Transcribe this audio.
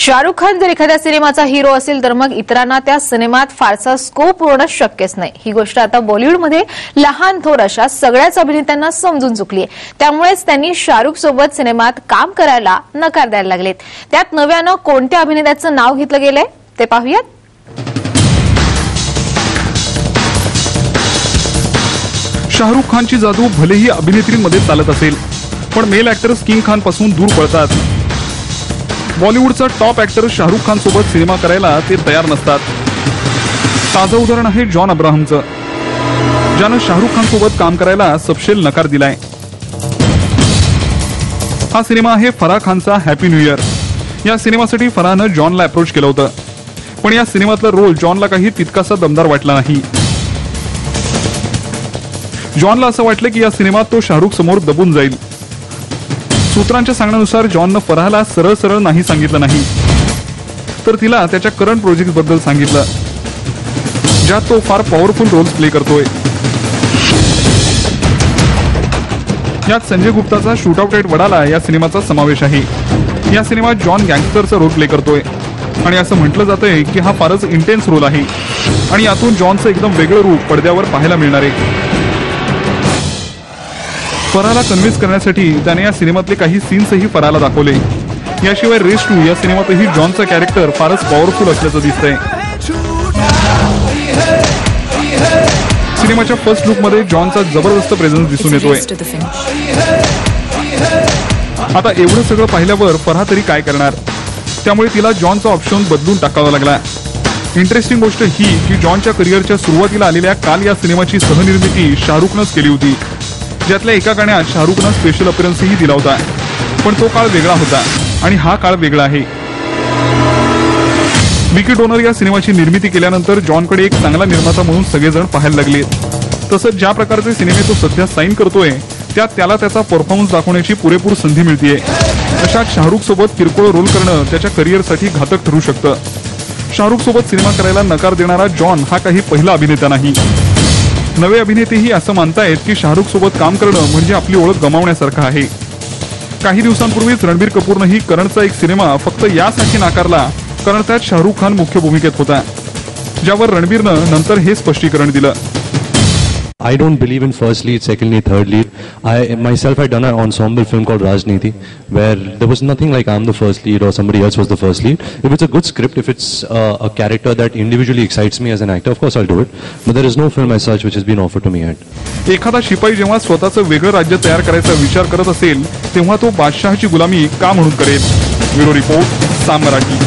शाहरुख खान जर एखाद्या सिनेमाचा हिरो असेल तर मग इतरांना त्या सिनेमात फारसा स्कोप उरवणं शक्यच नाही। ही गोष्ट आता बॉलिवूडमध्ये लहान थोर अशा सगळ्याच अभिनेत्यांना समजून चुकली आहे। त्यामुळेच त्यांनी शाहरुख सोबत सिनेमात काम करायला नकार द्यायला लागलेत। त्यात नव्यानं कोणत्या अभिनेत्याचं नाव घेतलं गेलंय ते पाहूयात। शाहरुख खानची जादू भलेही अभिनेत्रींमध्ये चालत असेल, पण मेल ऍक्टर्स किंग खान पासून दूर पळतात। बॉलिवूडचा टॉप ऍक्टर शाहरुख खान सोबत सिनेमा करायला ते तयार नसतात। ताजं उदाहरण आहे जॉन अब्राहमचं, ज्यानं शाहरुख खान सोबत काम करायला सपशेल नकार दिलाय। हा सिनेमा आहे फराह खानचा हॅपी न्यू इयर। या सिनेमासाठी फराहनं जॉनला अप्रोच केलं होतं, पण या सिनेमातला रोल जॉनला काही तितकासा दमदार वाटला नाही। जॉनला असं वाटलं की या सिनेमात तो शाहरुख समोर दबून जाईल। सूत्रांच्या सांगण्यानुसार जॉननं फराहला सरळ सरळ नाही सांगितलं नाही, तर तिला त्याच्या करंट प्रोजेक्ट बद्दल सांगितलं, ज्यात तो फार पॉवरफुल रोल्स प्ले करतोय। यात संजय गुप्ताचा शूट आउट एट वडाला या सिनेमाचा समावेश आहे। या सिनेमात जॉन गँगस्टरचा रोल प्ले करतोय आणि असं म्हटलं जातंय की हा फारच इंटेन्स रोल आहे आणि यातून जॉनचं एकदम वेगळं रूप पडद्यावर पाहायला मिळणार आहे। फराहला कन्व्हिन्स करण्यासाठी त्याने या सिनेमातले काही सीन्सही फराहला दाखवले। याशिवाय रेस 2 या सिनेमातही जॉनचं कॅरेक्टर फारच पॉवरफुल असल्याचं दिसतंय। सिनेमाच्या फर्स्ट लुकमध्ये जॉनचा जबरदस्त प्रेझेन्स दिसून येतोय। आता एवढं सगळं पाहिल्यावर फराह तरी काय करणार, त्यामुळे तिला जॉनचा ऑप्शन बदलून टाकावा लागला। इंटरेस्टिंग गोष्ट ही की जॉनच्या करिअरच्या सुरुवातीला आलेल्या काल या सिनेमाची सहनिर्मिती शाहरुखनंच केली होती, ज्यातल्या एका गाण्यात शाहरुखनं स्पेशल अपीअरन्सही दिला होता, पण तो काळ वेगळा होता आणि हा काळ वेगळा आहे। विकी डोनर या सिनेमाची निर्मिती केल्यानंतर जॉनकडे एक चांगला निर्माता म्हणून सगळेजण पाहायला लागले। तसंच ज्या प्रकारचे सिनेमे तो सध्या साईन करतोय त्यात त्याला त्याचा परफॉर्मन्स दाखवण्याची पुरेपूर संधी मिळतेय। अशात शाहरुख सोबत किरकोळ रोल करणं त्याच्या करिअरसाठी घातक ठरू शकतं। शाहरुख सोबत सिनेमा करायला नकार देणारा जॉन हा काही पहिला अभिनेता नाही। नवे अभिनेतेही असं मानतायत की शाहरुख सोबत काम करणं म्हणजे आपली ओळख गमावण्यासारखं आहे। काही दिवसांपूर्वीच रणबीर कपूरनंही करणचा एक सिनेमा फक्त यासाठी नाकारला कारण त्यात शाहरुख खान मुख्य भूमिकेत होता, ज्यावर रणबीरनं नंतर हे स्पष्टीकरण दिलं। I don't believe in first lead, second lead, third lead. I myself had done an ensemble film called Rajniti, where there was nothing like I'm the first lead or somebody else was the first lead. If it's a good script, if it's a character that individually excites me as an actor, of course I'll do it. But there is no film as such which has been offered to me yet. एखादा शिपाई जेव्हा स्वतःचं वेगळं राज्य तयार करायचा विचार करत असेल, तेव्हा तो बादशाहची गुलामी का म्हणून करेल? Bureau report, Saam Marathi.